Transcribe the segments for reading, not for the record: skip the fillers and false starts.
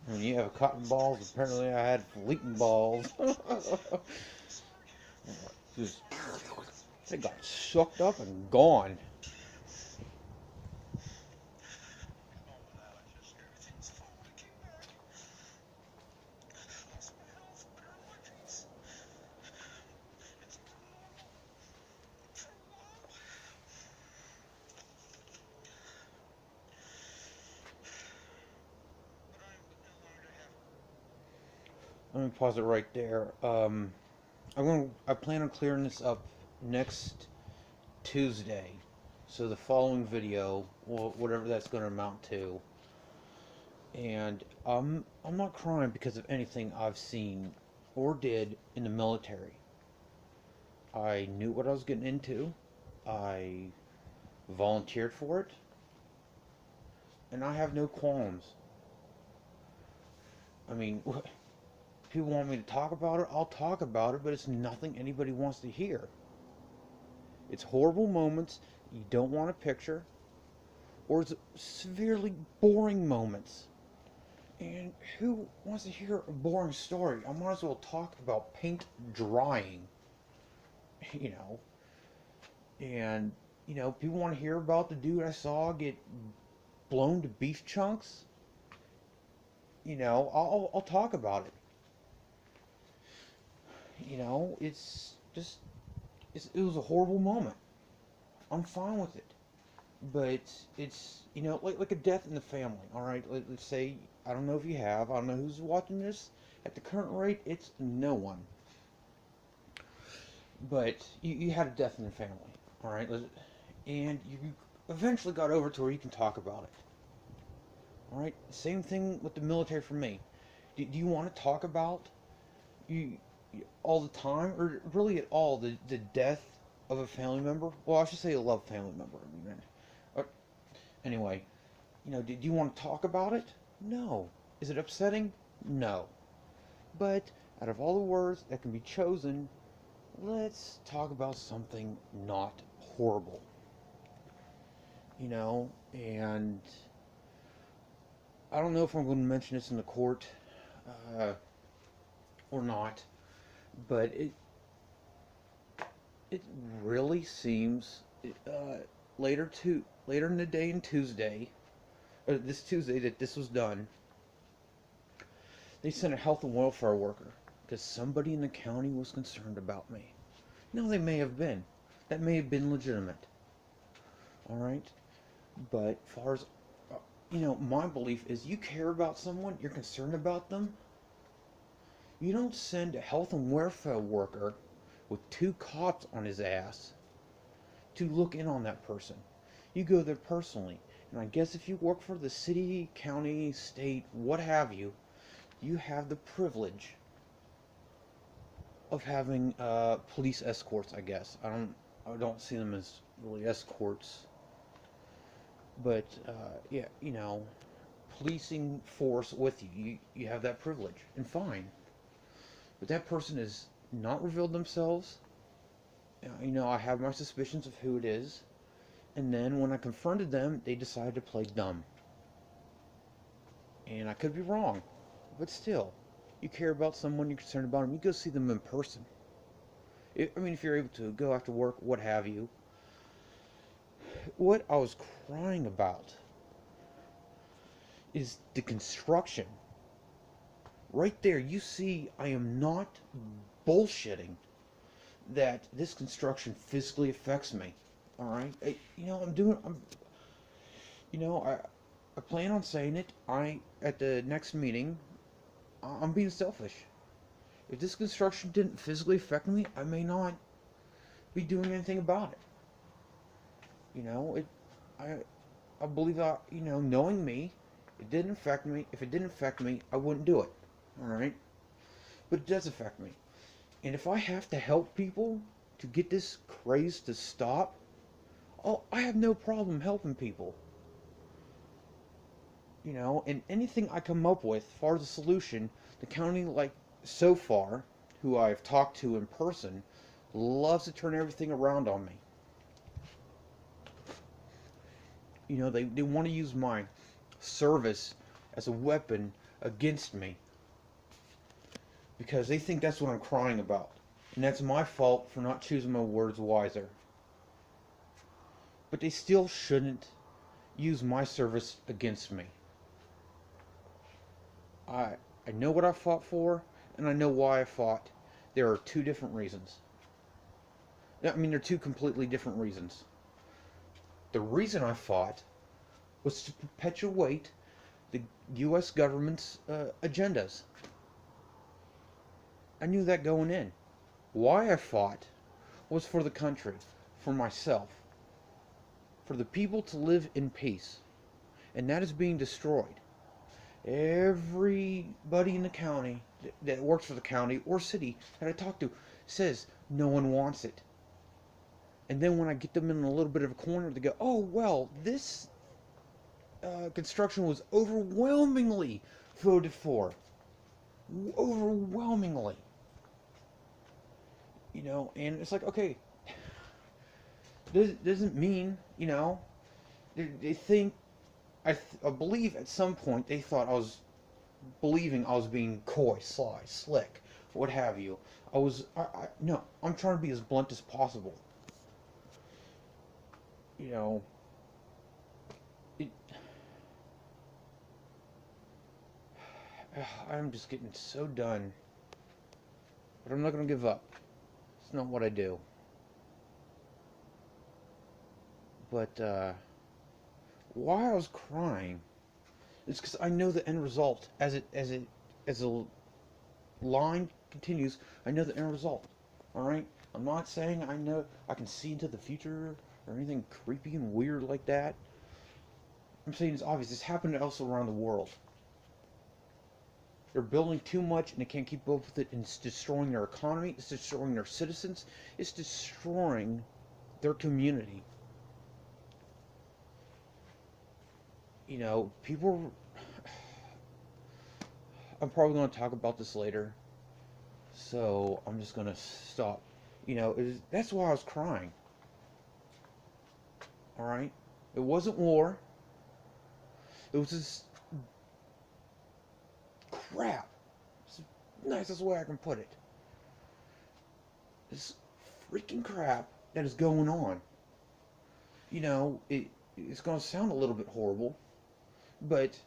When you have cotton balls, apparently I had fleeting balls. Just, they got sucked up and gone. Let me pause it right there. I plan on clearing this up next Tuesday. So the following video, whatever that's going to amount to, and I'm not crying because of anything I've seen or did in the military. I knew what I was getting into. I volunteered for it, and I have no qualms. I mean, if people want me to talk about it, I'll talk about it, but it's nothing anybody wants to hear. It's horrible moments you don't want to picture, or it's severely boring moments. And who wants to hear a boring story? I might as well talk about paint drying, you know. And, people want to hear about the dude I saw get blown to beef chunks. I'll talk about it. It's just, it was a horrible moment. I'm fine with it. But it's, like a death in the family, all right? Let's say, I don't know if you have, I don't know who's watching this. At the current rate, it's no one. But you had a death in the family, all right? And you eventually got over to where you can talk about it. All right? Same thing with the military for me. Do you want to talk about you all the time, or really at all, the death of a family member? Well, I should say a loved family member. I mean, uh, anyway, do you want to talk about it? No. Is it upsetting? No. But out of all the words that can be chosen, let's talk about something not horrible. And I don't know if I'm going to mention this in the court uh, or not, but it really seems later in the day and Tuesday, or this Tuesday that this was done, they sent a health and welfare worker because somebody in the county was concerned about me. No, they may have been. That may have been legitimate. All right, but as far as my belief is, you care about someone, you're concerned about them. You don't send a health and welfare worker with two cops on his ass to look in on that person. You go there personally. And I guess if you work for the city, county, state, what have you, you have the privilege of having police escorts. I guess I don't see them as really escorts, but yeah, policing force with you. You have that privilege, and fine. But that person has not revealed themselves. I have my suspicions of who it is. And then when I confronted them, they decided to play dumb. And I could be wrong. But still, you care about someone, you're concerned about them, you go see them in person. If you're able to go after work, what have you. What I was crying about is the construction. Right there, you see, I am not bullshitting that this construction physically affects me. All right, I plan on saying it. At the next meeting, I'm being selfish. If this construction didn't physically affect me, I may not be doing anything about it. You know, it, I, I believe that knowing me, it didn't affect me. If it didn't affect me, I wouldn't do it. All right, but it does affect me. And if I have to help people to get this craze to stop, oh, I have no problem helping people. And anything I come up with, as far as a solution, the county, like so far, who I've talked to in person, loves to turn everything around on me. They want to use my service as a weapon against me because they think that's what I'm crying about. And that's my fault for not choosing my words wiser. But they still shouldn't use my service against me. I I know what I fought for, and I know why I fought. There are two different reasons. I mean, there are two completely different reasons. The reason I fought was to perpetuate the U.S. government's agendas. I knew that going in. Why I fought was for the country, for myself, for the people to live in peace. And that is being destroyed. Everybody in the county that works for the county or city that I talk to says no one wants it. And then when I get them in a little bit of a corner, they go, oh, well, this construction was overwhelmingly voted for. Overwhelmingly. You know, and it's like, okay, doesn't mean, you know, they think, I believe at some point they thought I was believing I was being coy, sly, slick, what have you. No, I'm trying to be as blunt as possible. You know, it, I'm just getting so done. But I'm not going to give up. It's not what I do. But, why I was crying is because I know the end result. As the line continues, I know the end result. Alright? I'm not saying I know I can see into the future or anything creepy and weird like that. I'm saying it's obvious. It's happening else around the world. They're building too much and they can't keep up with it, and it's destroying their economy, it's destroying their citizens, it's destroying their community. You know, people. I'm probably going to talk about this later, so I'm just going to stop. You know, that's why I was crying. Alright? It wasn't war. It was this crap. It's the nicest way I can put it. This freaking crap that is going on. You know, it's going to sound a little bit horrible, but,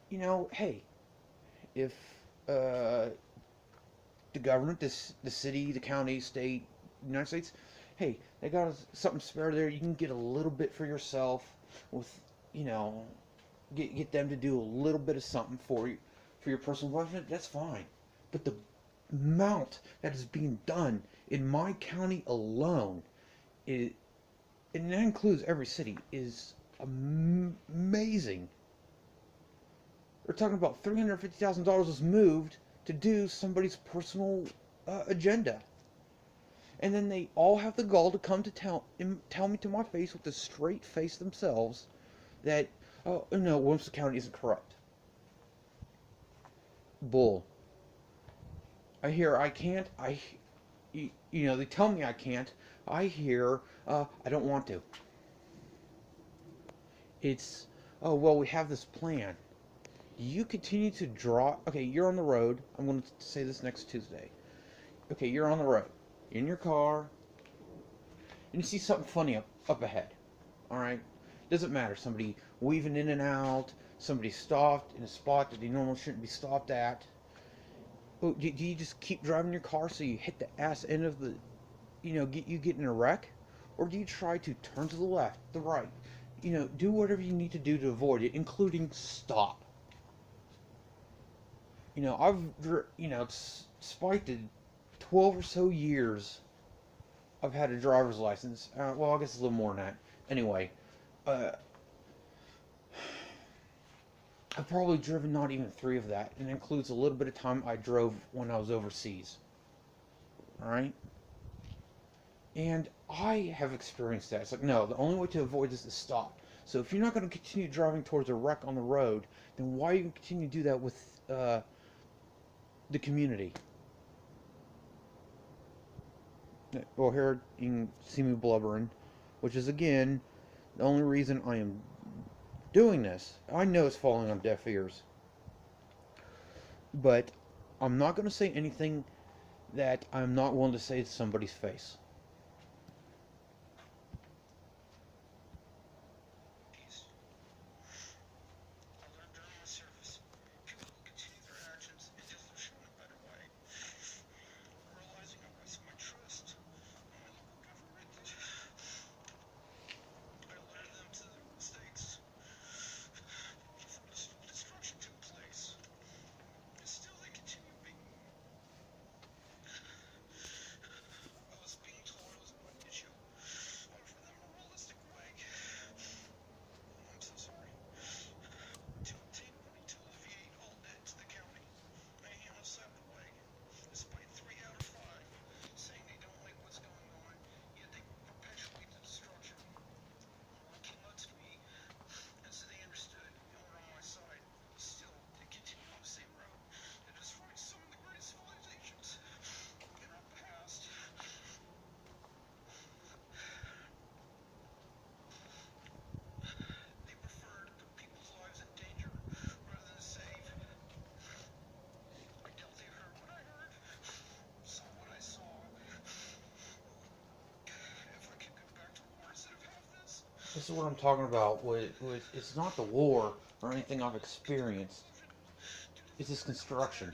you know, hey, if the government, the city, the county, state, United States, hey, they got something spare there. You can get a little bit for yourself with, you know, get them to do a little bit of something for you, for your personal budget. That's fine. But the amount that is being done in my county alone, and that includes every city, is amazing. We're talking about $350,000 was moved to do somebody's personal agenda. And then they all have the gall to come to tell me to my face with a straight face themselves that, oh, no, Williamson County isn't corrupt. Bull. I hear I can't. You know, they tell me I can't. I hear I don't want to. It's, oh, well, we have this plan. You continue to draw. Okay, you're on the road. I'm going to say this next Tuesday. Okay, you're on the road. You're in your car. And you see something funny up ahead. Alright? Doesn't matter. Somebody weaving in and out. Somebody stopped in a spot that they normally shouldn't be stopped at. Oh, do you just keep driving your car so you hit the ass end of the, you know, get in a wreck? Or do you try to turn to the left, the right? You know, do whatever you need to do to avoid it, including stop. You know, despite the 12 or so years I've had a driver's license. Well, I guess a little more than that. Anyway, I've probably driven not even 3 of that, and it includes a little bit of time I drove when I was overseas. Alright? And I have experienced that. It's like, no, the only way to avoid this is stop. So if you're not going to continue driving towards a wreck on the road, then why are you going to continue to do that with the community? Well, here you can see me blubbering, which is, again, the only reason I am doing this. I know it's falling on deaf ears. But I'm not going to say anything that I'm not willing to say to somebody's face. This is what I'm talking about. It's not the war or anything I've experienced. It's this construction.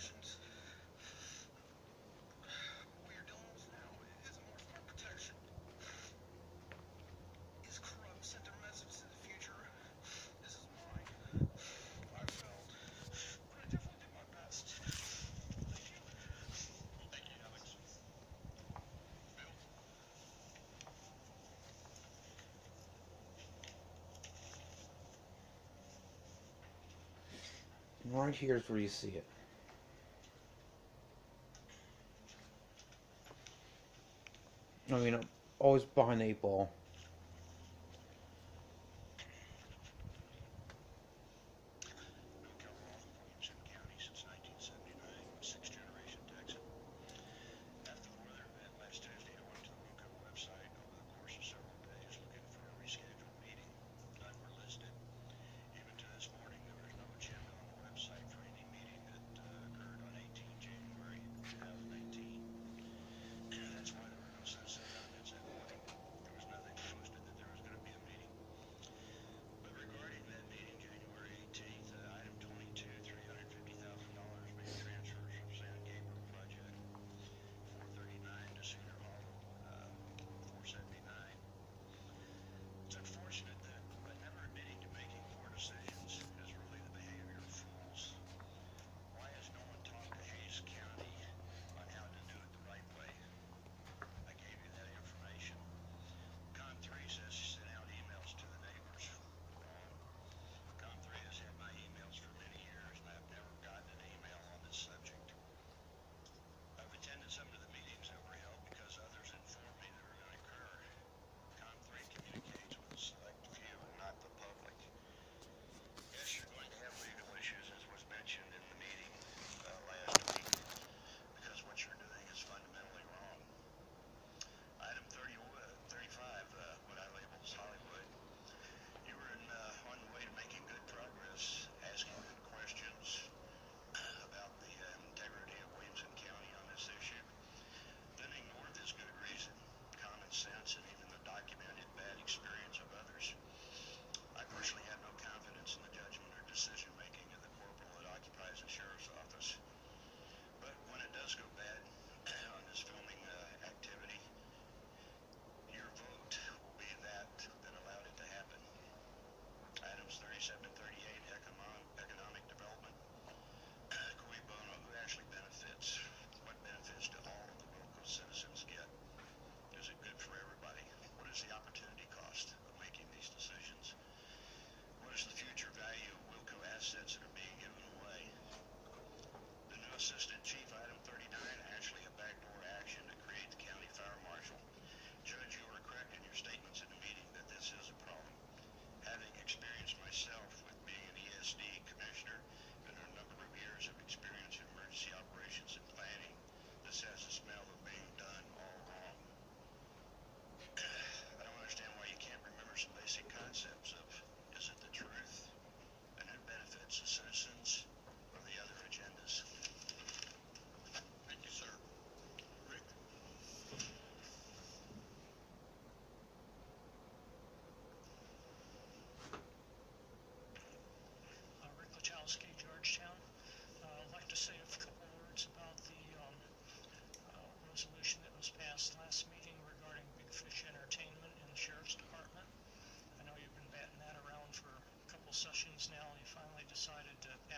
And right here is where you see it. I mean, I'm always behind the eight ball.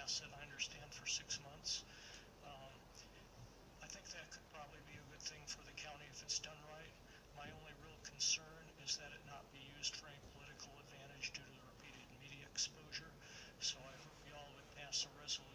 asset, I understand, for 6 months. Um, I think that could probably be a good thing for the county if it's done right. My only real concern is that it not be used for any political advantage due to the repeated media exposure. So I hope y'all would pass a resolution